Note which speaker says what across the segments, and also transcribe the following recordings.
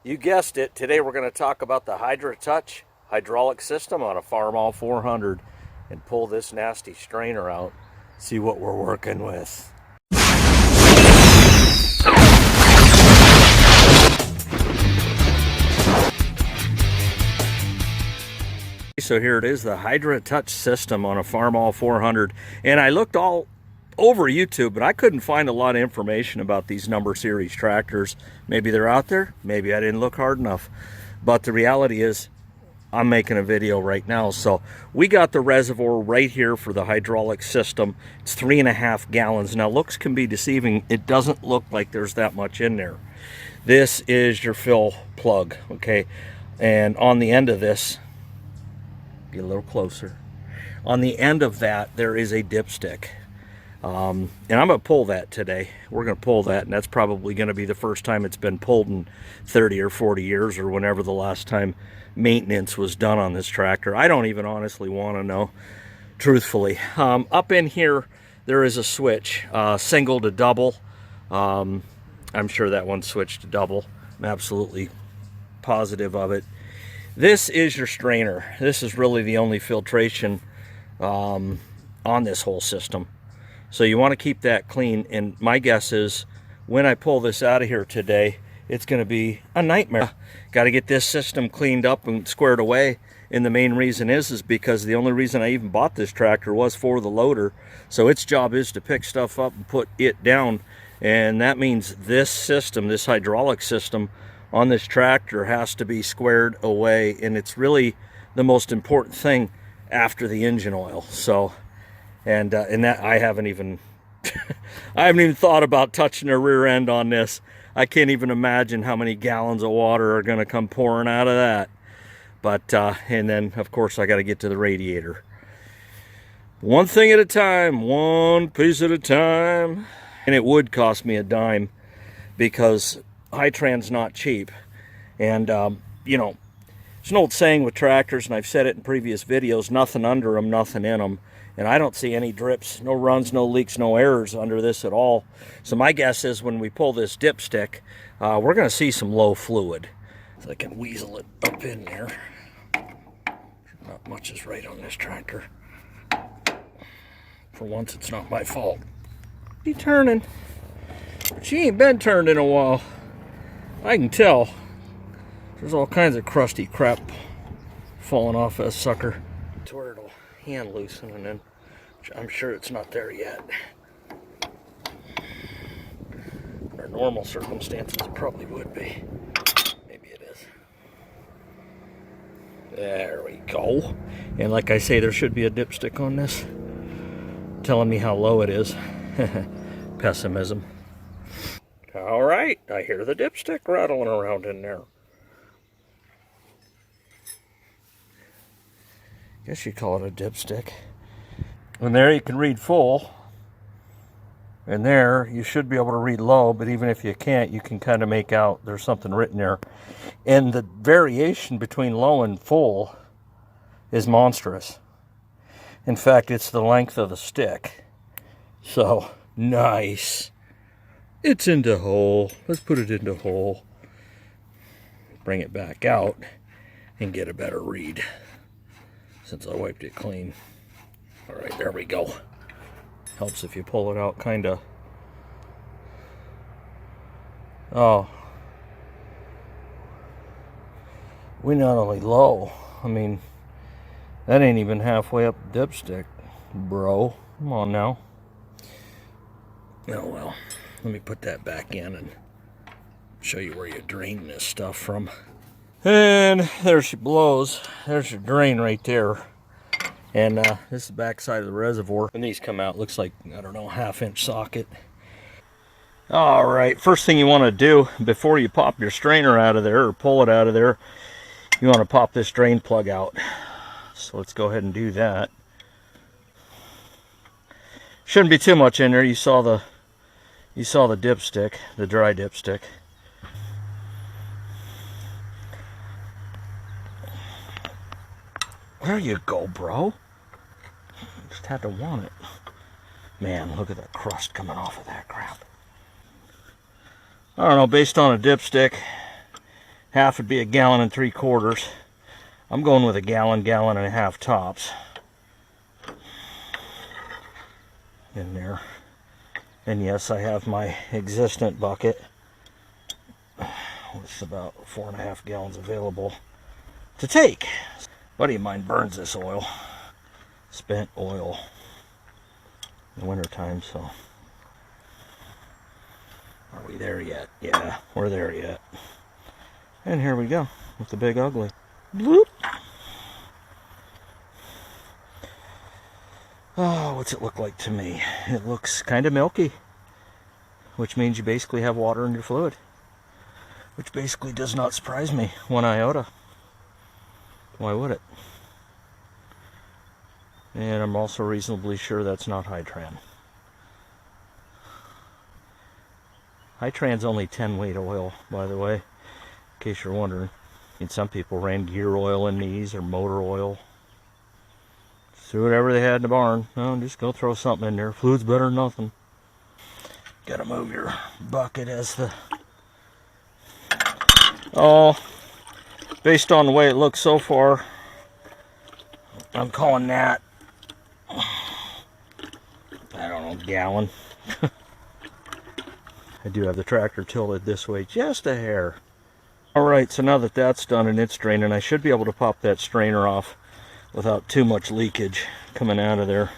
Speaker 1: You guessed it, today we're going to talk about the Hydra-Touch hydraulic system on a Farmall 400 and pull this nasty strainer out, see what we're working with. So here it is, the Hydra-Touch system on a Farmall 400, and I looked all over YouTube, but I couldn't find a lot of information about these number series tractors. Maybe they're out there, maybe I didn't look hard enough, but the reality is I'm making a video right now. So we got the reservoir right here for the hydraulic system. It's 3.5 gallons. Now looks can be deceiving. It doesn't look like there's that much in there. This is your fill plug, okay? And on the end of this, get a little closer. On the end of that, there is a dipstick. And I'm going to pull that today. We're going to pull that, and that's probably going to be the first time it's been pulled in 30 or 40 years, or whenever the last time maintenance was done on this tractor. I don't even honestly want to know, truthfully. Up in here, there is a switch, single to double. I'm sure that one switched to double. I'm absolutely positive of it. This is your strainer. This is really the only filtration on this whole system. So you want to keep that clean, and my guess is when I pull this out of here today, it's going to be a nightmare. Got to get this system cleaned up and squared away, and the main reason is because the only reason I even bought this tractor was for the loader. So its job is to pick stuff up and put it down, and that means this system, this hydraulic system on this tractor, has to be squared away, and it's really the most important thing after the engine oil. So and that I haven't even I haven't even thought about touching the rear end on this. I can't even imagine how many gallons of water are going to come pouring out of that. But and then of course I got to get to the radiator. One thing at a time, one piece at a time. And it would cost me a dime, because Hy-Tran's not cheap. And you know, there's an old saying with tractors, and I've said it in previous videos: nothing under them, nothing in them. And I don't see any drips, no runs, no leaks, no errors under this at all. So my guess is when we pull this dipstick, we're going to see some low fluid. So I can weasel it up in there. Not much is right on this tractor. For once, it's not my fault. She's turning. She ain't been turned in a while. I can tell. There's all kinds of crusty crap falling off that sucker. Toward it'll hand loosen, and then I'm sure it's not there yet. Under normal circumstances, it probably would be. Maybe it is. There we go. And like I say, there should be a dipstick on this, telling me how low it is. Pessimism. All right, I hear the dipstick rattling around in there. Guess you call it a dipstick. And there you can read full. And there you should be able to read low, but even if you can't, you can kind of make out there's something written there. And the variation between low and full is monstrous. In fact, it's the length of the stick. So, nice. It's into hole. Let's put it into hole. Bring it back out and get a better read, since I wiped it clean. All right, there we go. Helps if you pull it out, kind of. Oh. We not only low, I mean, that ain't even halfway up the dipstick, bro. Come on now. Oh well, let me put that back in and show you where you drain this stuff from. And there she blows. There's your drain right there. And this is the back side of the reservoir. When these come out, looks like, I don't know, 1/2-inch socket. All right, first thing you want to do before you pop your strainer out of there or pull it out of there, you want to pop this drain plug out. So let's go ahead and do that. Shouldn't be too much in there. You saw the dipstick, the dry dipstick. There you go, bro. Just had to want it. Man, look at that crust coming off of that crap. I don't know, based on a dipstick, half would be 1.75 gallons. I'm going with 1 gallon, 1.5 gallons tops in there. And yes, I have my existent bucket with about 4.5 gallons available to take. A buddy of mine burns this oil, spent oil, in the wintertime, so. Are we there yet? Yeah, we're there yet. And here we go with the big ugly. Bloop. Oh, what's it look like to me? It looks kind of milky, which means you basically have water in your fluid, which basically does not surprise me one iota. Why would it? And I'm also reasonably sure that's not Hydran. Hydran's only 10 weight oil, by the way, in case you're wondering. And some people ran gear oil in these or motor oil. Threw whatever they had in the barn. No, just go throw something in there. Fluid's better than nothing. Gotta move your bucket as the... Oh, based on the way it looks so far, I'm calling that, I don't know, gallon. I do have the tractor tilted this way just a hair. Alright, so now that that's done and it's draining, I should be able to pop that strainer off without too much leakage coming out of there.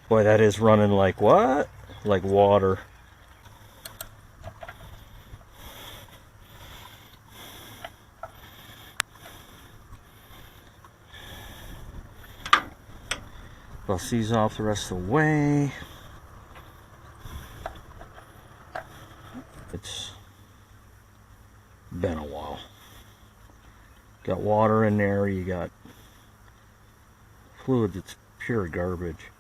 Speaker 1: Boy, that is running like what? Like water. Bust these off the rest of the way. It's been a while. Got water in there, you got fluid that's pure garbage.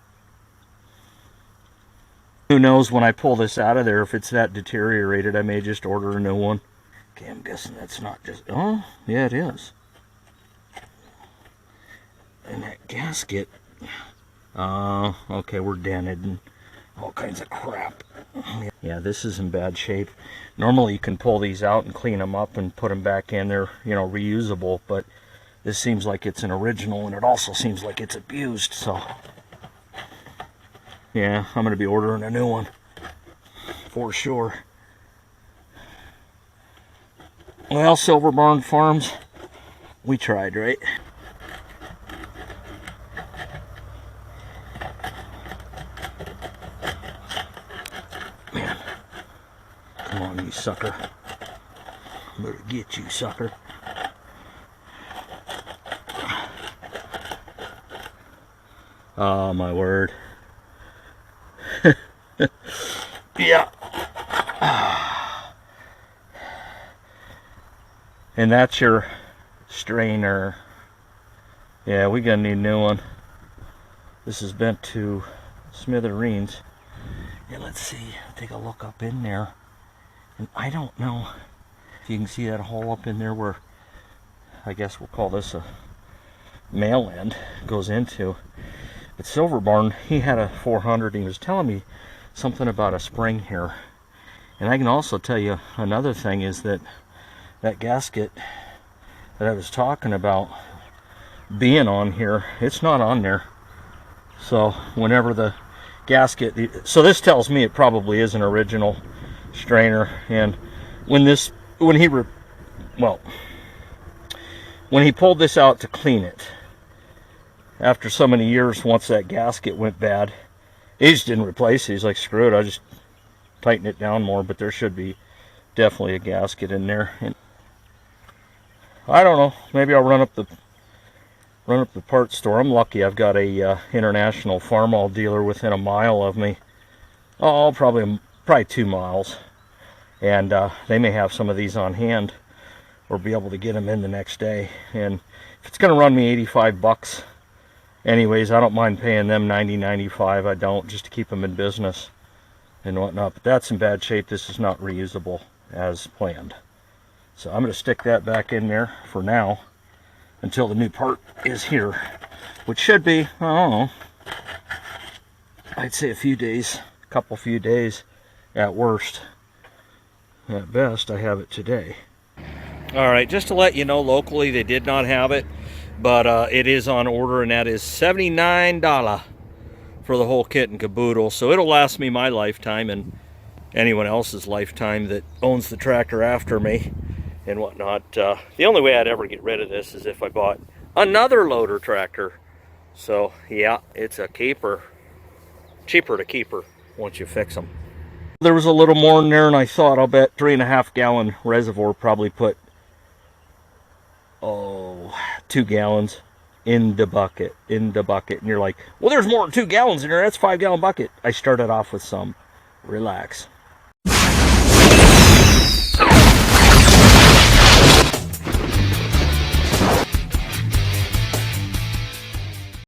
Speaker 1: Who knows when I pull this out of there if it's that deteriorated. I may just order a new one. Okay, I'm guessing that's not just... Oh, yeah, it is. And that gasket... okay, we're dented and all kinds of crap. Yeah, this is in bad shape. Normally you can pull these out and clean them up and put them back in there, you know, reusable, but this seems like it's an original and it also seems like it's abused, so yeah, I'm going to be ordering a new one for sure. Well, Silver Barn Farms, we tried, right? Man, come on, you sucker. I'm gonna get you, sucker. Oh, my word. Yeah. And that's your strainer. Yeah, we're gonna need a new one. This is bent to smithereens. And let's see, take a look up in there. And I don't know if you can see that hole up in there where, I guess we'll call this a male end, goes into. At Silver Barn, he had a 400, and he was telling me something about a spring here. And I can also tell you another thing is that that gasket that I was talking about being on here, it's not on there. So whenever the gasket, so this tells me it probably is an original strainer. And when he pulled this out to clean it, after so many years, once that gasket went bad, he just didn't replace it. He's like, screw it, I'll just tighten it down more. But there should be definitely a gasket in there. And I don't know, maybe I'll run up the parts store. I'm lucky I've got a international Farmall dealer within a mile of me. Oh, probably 2 miles. And they may have some of these on hand or be able to get them in the next day. And if it's going to run me 85 bucks anyways, I don't mind paying them 90-95. I don't, just to keep them in business and whatnot. But that's in bad shape. This is not reusable as planned. So I'm going to stick that back in there for now until the new part is here, which should be, I don't know, I'd say a few days, few days at worst. At best, I have it today. All right, just to let you know, locally they did not have it, but it is on order, and that is $79 for the whole kit and caboodle. So it'll last me my lifetime and anyone else's lifetime that owns the tractor after me and whatnot. The only way I'd ever get rid of this is if I bought another loader tractor. So yeah, it's a keeper. Cheaper to keep her once you fix them. There was a little more in there than I thought. I'll bet 3.5 gallon reservoir probably put 2 gallons in the bucket. And you're like, well, there's more than 2 gallons in there. That's a 5 gallon bucket. I started off with some. Relax.